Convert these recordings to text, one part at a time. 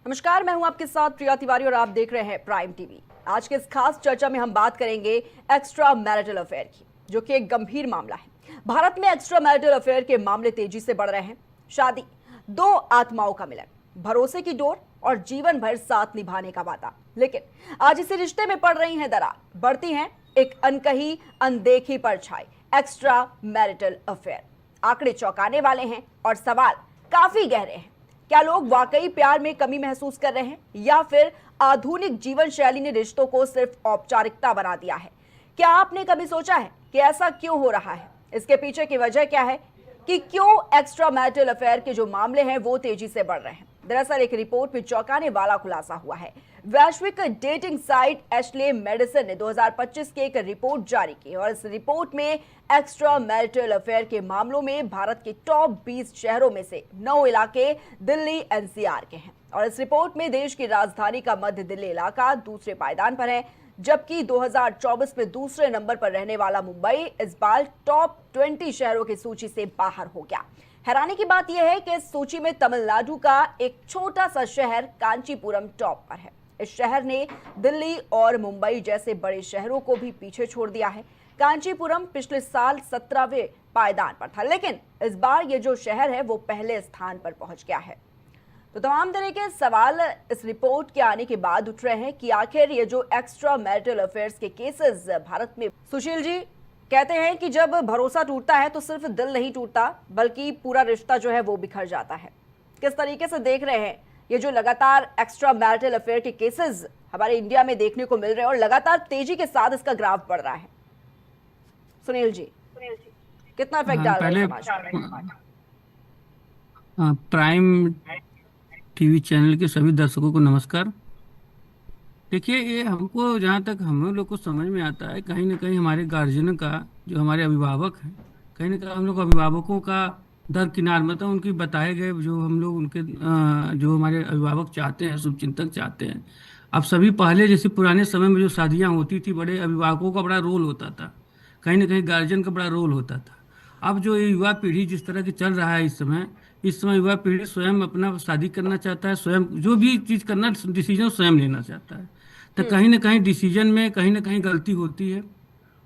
नमस्कार, मैं हूं आपके साथ प्रिया तिवारी और आप देख रहे हैं प्राइम टीवी। आज के इस खास चर्चा में हम बात करेंगे एक्स्ट्रा मैरिटल अफेयर की, जो कि एक गंभीर मामला है। भारत में एक्स्ट्रा मैरिटल अफेयर के मामले तेजी से बढ़ रहे हैं। शादी, दो आत्माओं का मिलन, भरोसे की डोर और जीवन भर साथ निभाने का वादा। लेकिन आज इसी रिश्ते में पड़ रही है दरार, बढ़ती है एक अनकही अनदेखी परछाई, एक्स्ट्रा मैरिटल अफेयर। आंकड़े चौंकाने वाले हैं और सवाल काफी गहरे हैं। क्या लोग वाकई प्यार में कमी महसूस कर रहे हैं या फिर आधुनिक जीवन शैली ने रिश्तों को सिर्फ औपचारिकता बना दिया है? क्या आपने कभी सोचा है कि ऐसा क्यों हो रहा है? इसके पीछे की वजह क्या है कि क्यों एक्स्ट्रा मैरिटल अफेयर के जो मामले हैं वो तेजी से बढ़ रहे हैं? दरअसल एक रिपोर्ट में चौंकाने वाला खुलासा हुआ है। वैश्विक डेटिंग साइट एशले मेडिसन ने 2025 की एक रिपोर्ट जारी की और इस रिपोर्ट में एक्स्ट्रा मैरिटल अफेयर के मामलों में भारत के टॉप 20 शहरों में से 9 इलाके दिल्ली एनसीआर के हैं। और इस रिपोर्ट में देश की राजधानी का मध्य दिल्ली इलाका दूसरे पायदान पर है, जबकि 2024 में दूसरे नंबर पर रहने वाला मुंबई इस बार टॉप 20 शहरों की सूची से बाहर हो गया। हैरानी की बात यह है कि इस सूची में तमिलनाडु का एक छोटा सा शहर कांचीपुरम टॉप पर है। इस शहर ने दिल्ली और मुंबई जैसे बड़े शहरों को भी पीछे छोड़ दिया है। कांचीपुरम पिछले साल 17वें पायदान पर था, लेकिन इस बार ये जो शहर है वो पहले स्थान पर पहुंच गया है। तो तमाम तरह के सवाल इस रिपोर्ट के आने के बाद उठ रहे हैं कि आखिर ये जो एक्स्ट्रा मैरिटल अफेयर्स के केसेस भारत में, सुशील जी कहते हैं कि जब भरोसा टूटता है तो सिर्फ दिल नहीं टूटता बल्कि पूरा रिश्ता जो है वो बिखर जाता है। किस तरीके से देख रहे हैं ये जो लगातार एक्स्ट्रा मैरिटल अफेयर के केसेस हमारे इंडिया में देखने को मिल रहे हैं और लगातार तेजी के साथ इसका ग्राफ बढ़ रहा है? सुनील जी, कितना इफेक्ट डाल रहा है समाज? प्राइम टीवी चैनल के सभी दर्शकों को नमस्कार। देखिए, ये हमको जहाँ तक हम लोग को समझ में आता है, कहीं ना कहीं हमारे गार्जियनों का, जो हमारे अभिभावक हैं, कहीं ना कहीं हम लोग अभिभावकों का दरकिनार, मतलब उनकी बताए गए जो हम लोग उनके जो हमारे अभिभावक चाहते हैं, शुभचिंतक चाहते हैं। अब सभी पहले जैसे पुराने समय में जो शादियाँ होती थी, बड़े अभिभावकों का बड़ा रोल होता था, कहीं ना कहीं गार्जियन का बड़ा रोल होता था। अब जो ये युवा पीढ़ी जिस तरह की चल रहा है इस समय युवा पीढ़ी स्वयं अपना शादी करना चाहता है, स्वयं जो भी चीज़ करना डिसीजन स्वयं लेना चाहता है। तो कहीं ना कहीं डिसीजन में कहीं ना कहीं गलती होती है।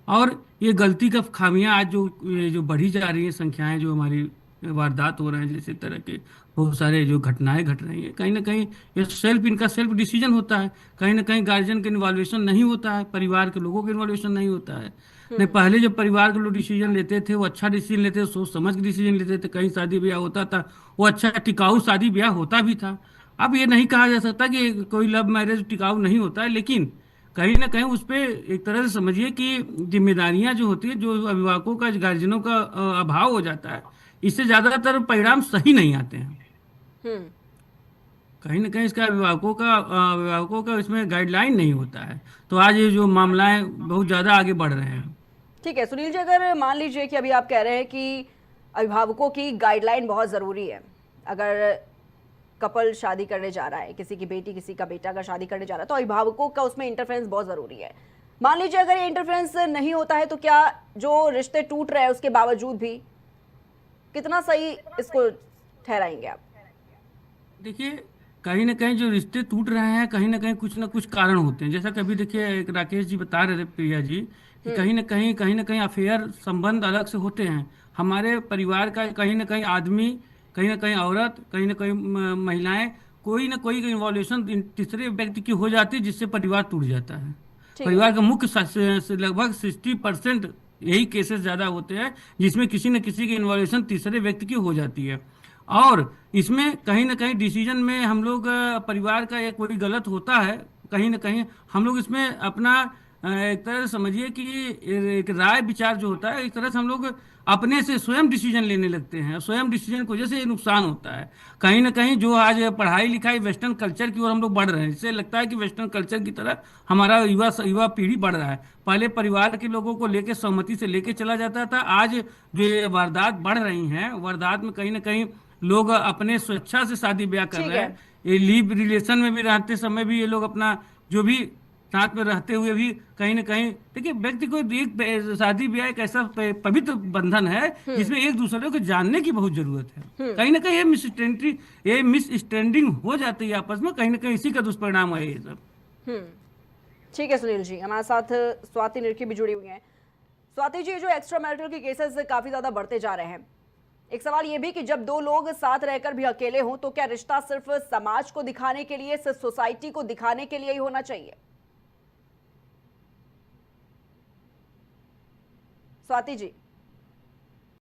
और ये गलती का खामियां आज जो बढ़ी जा रही है, संख्याएं जो हमारी वारदात हो रहे हैं, जैसे तरह के बहुत सारे जो घटनाएं घट रही हैं, कहीं ना कहीं ये इनका सेल्फ डिसीजन होता है। कहीं ना कहीं गार्जियन का इन्वॉल्वेशन नहीं होता है, परिवार के लोगों का इन्वॉल्वेशन नहीं होता है। नहीं, पहले जब परिवार के लोग डिसीजन लेते थे वो अच्छा डिसीजन लेते थे, सोच समझ के डिसीजन लेते थे, कहीं शादी ब्याह होता था वो अच्छा टिकाऊ शादी ब्याह होता भी था। अब ये नहीं कहा जा सकता कि कोई लव मैरिज टिकाऊ नहीं होता है, लेकिन कहीं ना कहीं उस पर एक तरह से समझिए कि जिम्मेदारियां जो होती है, जो अभिभावकों का, गार्जियनों का अभाव हो जाता है, इससे ज्यादातर परिणाम सही नहीं आते हैं। हम्म कहीं ना कहीं इसका अभिभावकों का इसमें गाइडलाइन नहीं होता है। तो आज ये जो मामलाएं बहुत ज्यादा आगे बढ़ रहे हैं। ठीक है सुनील जी, अगर मान लीजिए कि अभी आप कह रहे हैं कि अभिभावकों की गाइडलाइन बहुत ज़रूरी है। अगर कपल शादी करने जा रहा है, किसी की बेटी किसी का बेटा अगर शादी करने जा रहा है, तो अभिभावकों का उसमें इंटरफेरेंस बहुत ज़रूरी है। मान लीजिए अगर ये इंटरफेरेंस नहीं होता है तो क्या जो रिश्ते टूट रहे हैं उसके बावजूद भी कितना सही इसको ठहराएंगे आप? देखिए, कहीं ना कहीं जो रिश्ते टूट रहे हैं, कहीं ना कुछ कारण होते हैं। जैसा कभी देखिए, एक राकेश जी बता रहे थे, प्रिया जी, कि कहीं ना कहीं अफेयर संबंध अलग से होते हैं। हमारे परिवार का कहीं ना कहीं आदमी, कहीं ना कहीं औरत, कहीं ना कहीं महिलाएं, कोई ना कोई इन्वॉल्यूशन तीसरे व्यक्ति की हो जाती है, जिससे परिवार टूट जाता है। ठीक है। परिवार का मुख्य लगभग 60% यही केसेस ज्यादा होते हैं जिसमें किसी न किसी की इन्वॉल्यूशन तीसरे व्यक्ति की हो जाती है। और इसमें कहीं ना कहीं डिसीजन में हम लोग परिवार का एक कोई गलत होता है, कहीं ना कहीं हम लोग इसमें अपना एक तरह से समझिए कि एक राय विचार जो होता है, एक तरह से हम लोग अपने से स्वयं डिसीजन लेने लगते हैं। स्वयं डिसीजन की वजह से ये नुकसान होता है। कहीं ना कहीं जो आज पढ़ाई लिखाई वेस्टर्न कल्चर की ओर हम लोग बढ़ रहे हैं, इससे लगता है कि वेस्टर्न कल्चर की तरह हमारा युवा युवा पीढ़ी बढ़ रहा है। पहले परिवार के लोगों को लेकर सहमति से लेके चला जाता था। आज जो ये वारदात बढ़ रही हैं, वारदात में कहीं ना कहीं लोग अपने स्वेच्छा से शादी ब्याह कर ठीक रहे है। हैं। ये लीव रिलेशन में भी रहते समय भी ये लोग अपना जो भी साथ में रहते हुए भी कहीं ना कहीं देखिए व्यक्ति को एक शादी ब्याह एक ऐसा पवित्र बंधन है जिसमें एक दूसरे को जानने की बहुत जरूरत है। कहीं ना कहीं ये मिसस्टैंडिंग हो जाती है आपस में, कहीं ना कहीं इसी का दुष्परिणाम है ये सब। हम्म, ठीक है सुनील जी, हमारे साथ स्वाति निर्की भी जुड़ी हुई हैं। स्वाति जी, जो एक्स्ट्रा मैरिटल के केसेस काफी ज्यादा बढ़ते जा रहे हैं, एक सवाल यह भी कि जब दो लोग साथ रहकर भी अकेले हों तो क्या रिश्ता सिर्फ समाज को दिखाने के लिए, सिर्फ सोसाइटी को दिखाने के लिए ही होना चाहिए? स्वाति जी।